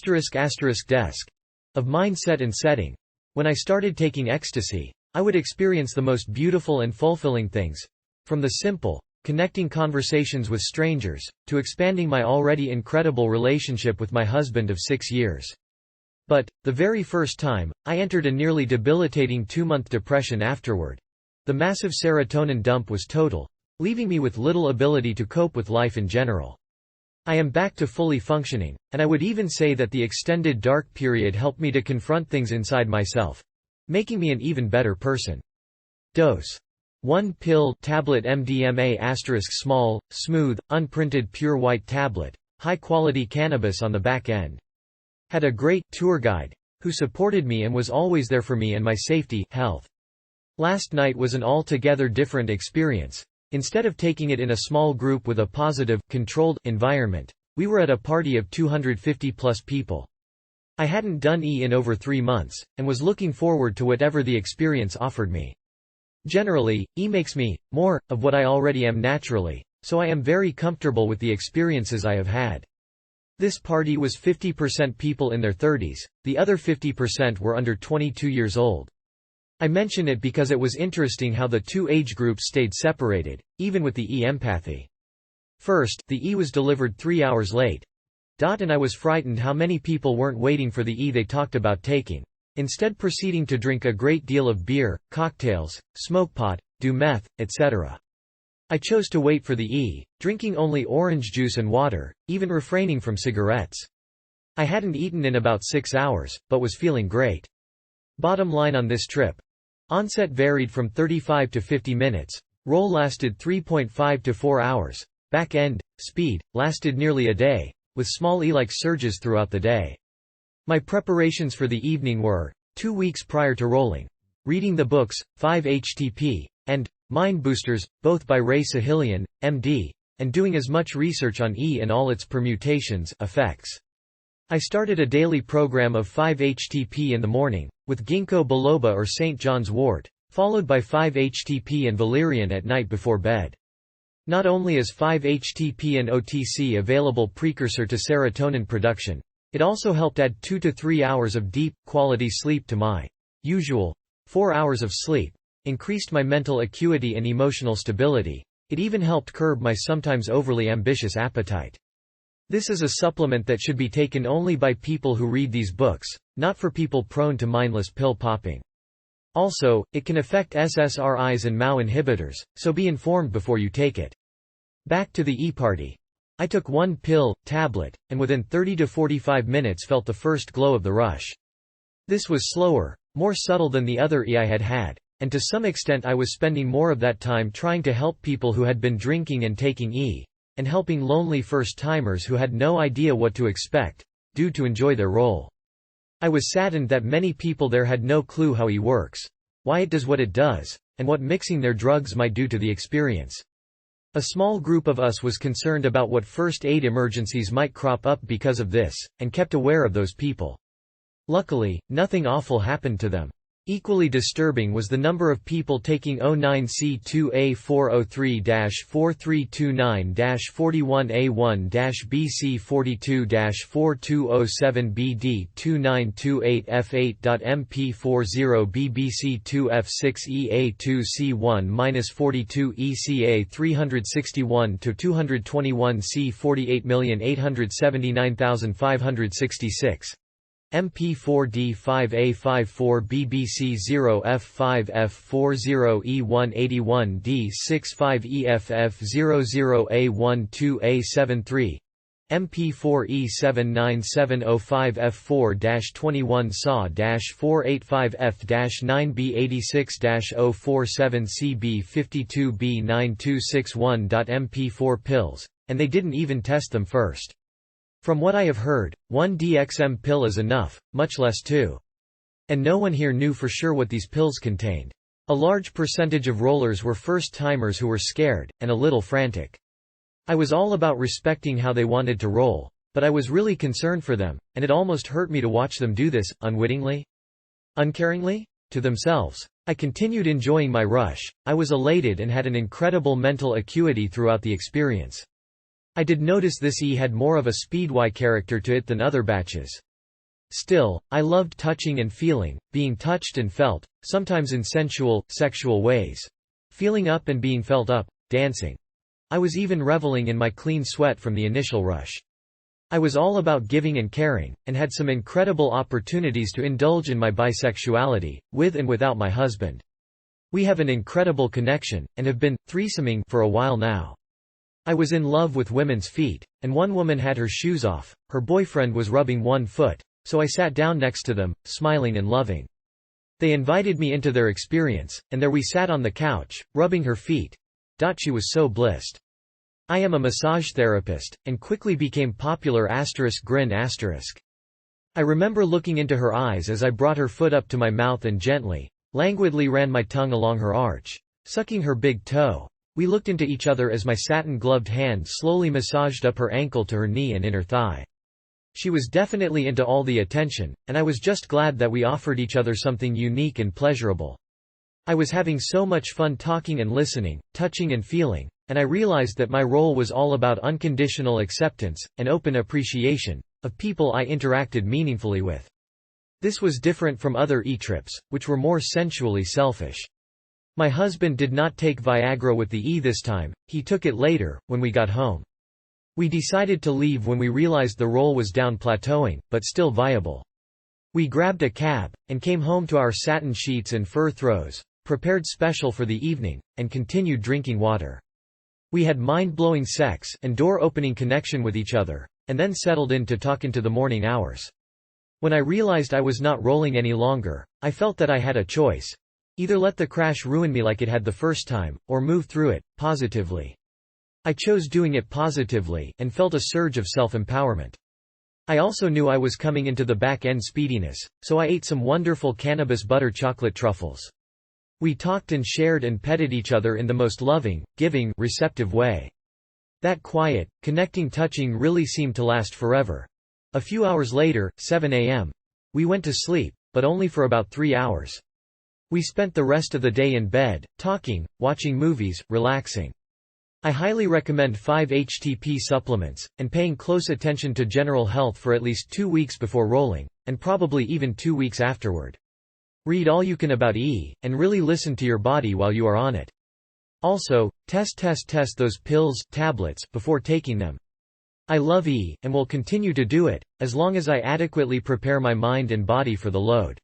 desk of mindset and setting. When I started taking ecstasy, I would experience the most beautiful and fulfilling things, from the simple, connecting conversations with strangers, to expanding my already incredible relationship with my husband of 6 years. But, the very first time, I entered a nearly debilitating 2-month depression afterward. The massive serotonin dump was total, leaving me with little ability to cope with life in general. I am back to fully functioning, and I would even say that the extended dark period helped me to confront things inside myself, making me an even better person. Dose: 1 pill tablet MDMA *, small, smooth, unprinted pure white tablet, high-quality cannabis on the back end. Had a great tour guide, who supported me and was always there for me and my safety, health. Last night was an altogether different experience. Instead of taking it in a small group with a positive, controlled environment, we were at a party of 250+ people. I hadn't done E in over 3 months, and was looking forward to whatever the experience offered me. Generally, E makes me more of what I already am naturally, so I am very comfortable with the experiences I have had. This party was 50% people in their 30s, the other 50% were under 22 years old. I mention it because it was interesting how the two age groups stayed separated, even with the E-empathy. First, the E was delivered 3 hours late. And I was frightened how many people weren't waiting for the E they talked about taking, instead proceeding to drink a great deal of beer, cocktails, smoke pot, do meth, etc. I chose to wait for the E, drinking only orange juice and water, even refraining from cigarettes. I hadn't eaten in about 6 hours, but was feeling great. Bottom line on this trip: onset varied from 35 to 50 minutes, roll lasted 3.5 to 4 hours, back end, speed, lasted nearly a day, with small E-like surges throughout the day. My preparations for the evening were, 2 weeks prior to rolling, reading the books, 5-HTP, and Mind Boosters, both by Ray Sahilian, MD, and doing as much research on E and all its permutations, effects. I started a daily program of 5-HTP in the morning, with ginkgo biloba or St. John's wort, followed by 5-HTP and valerian at night before bed. Not only is 5-HTP an OTC available precursor to serotonin production, it also helped add 2 to 3 hours of deep, quality sleep to my usual 4 hours of sleep, increased my mental acuity and emotional stability. It even helped curb my sometimes overly ambitious appetite. This is a supplement that should be taken only by people who read these books, not for people prone to mindless pill popping. Also, it can affect SSRIs and MAO inhibitors, so be informed before you take it. Back to the E-party. I took 1 pill tablet, and within 30 to 45 minutes felt the first glow of the rush. This was slower, more subtle than the other E I had had, and to some extent I was spending more of that time trying to help people who had been drinking and taking E, and helping lonely first-timers who had no idea what to expect, due to enjoy their role. I was saddened that many people there had no clue how E works, why it does what it does, and what mixing their drugs might do to the experience. A small group of us was concerned about what first aid emergencies might crop up because of this, and kept aware of those people. Luckily, nothing awful happened to them. Equally disturbing was the number of people taking 09C2A403-4207BD29288FF.MP40BBC2F6EA2C1-42ECA 361 to 221C48887566. MP4D5A54BBC0F5F40E181D65EFF00A12A73, MP4E79705F4-21 SAW-485F-9B86-047CB52B9261.MP4 pills, and they didn't even test them first. From what I have heard, 1 DXM pill is enough, much less 2. And no one here knew for sure what these pills contained. A large percentage of rollers were first-timers who were scared, and a little frantic. I was all about respecting how they wanted to roll, but I was really concerned for them, and it almost hurt me to watch them do this, unwittingly? Uncaringly? To themselves. I continued enjoying my rush. I was elated and had an incredible mental acuity throughout the experience. I did notice this E had more of a speedway character to it than other batches. Still, I loved touching and feeling, being touched and felt, sometimes in sensual, sexual ways. Feeling up and being felt up, dancing. I was even reveling in my clean sweat from the initial rush. I was all about giving and caring, and had some incredible opportunities to indulge in my bisexuality, with and without my husband. We have an incredible connection, and have been threesoming for a while now. I was in love with women's feet, and one woman had her shoes off, her boyfriend was rubbing one foot, so I sat down next to them, smiling and loving. They invited me into their experience, and there we sat on the couch, rubbing her feet. She was so blissed. I am a massage therapist, and quickly became popular *grin*. I remember looking into her eyes as I brought her foot up to my mouth and gently, languidly ran my tongue along her arch, sucking her big toe. We looked into each other as my satin-gloved hand slowly massaged up her ankle to her knee and inner thigh. She was definitely into all the attention, and I was just glad that we offered each other something unique and pleasurable. I was having so much fun talking and listening, touching and feeling, and I realized that my role was all about unconditional acceptance, and open appreciation, of people I interacted meaningfully with. This was different from other E-trips, which were more sensually selfish. My husband did not take Viagra with the E this time, he took it later, when we got home. We decided to leave when we realized the role was down plateauing, but still viable. We grabbed a cab, and came home to our satin sheets and fur throws, prepared special for the evening, and continued drinking water. We had mind-blowing sex and door-opening connection with each other, and then settled in to talk into the morning hours. When I realized I was not rolling any longer, I felt that I had a choice. Either let the crash ruin me like it had the first time, or move through it, positively. I chose doing it positively, and felt a surge of self-empowerment. I also knew I was coming into the back-end speediness, so I ate some wonderful cannabis butter chocolate truffles. We talked and shared and petted each other in the most loving, giving, receptive way. That quiet, connecting touching really seemed to last forever. A few hours later, 7 a.m. we went to sleep, but only for about 3 hours. We spent the rest of the day in bed, talking, watching movies, relaxing. I highly recommend 5-HTP supplements, and paying close attention to general health for at least 2 weeks before rolling, and probably even 2 weeks afterward. Read all you can about E, and really listen to your body while you are on it. Also, test those pills, tablets, before taking them. I love E, and will continue to do it, as long as I adequately prepare my mind and body for the load.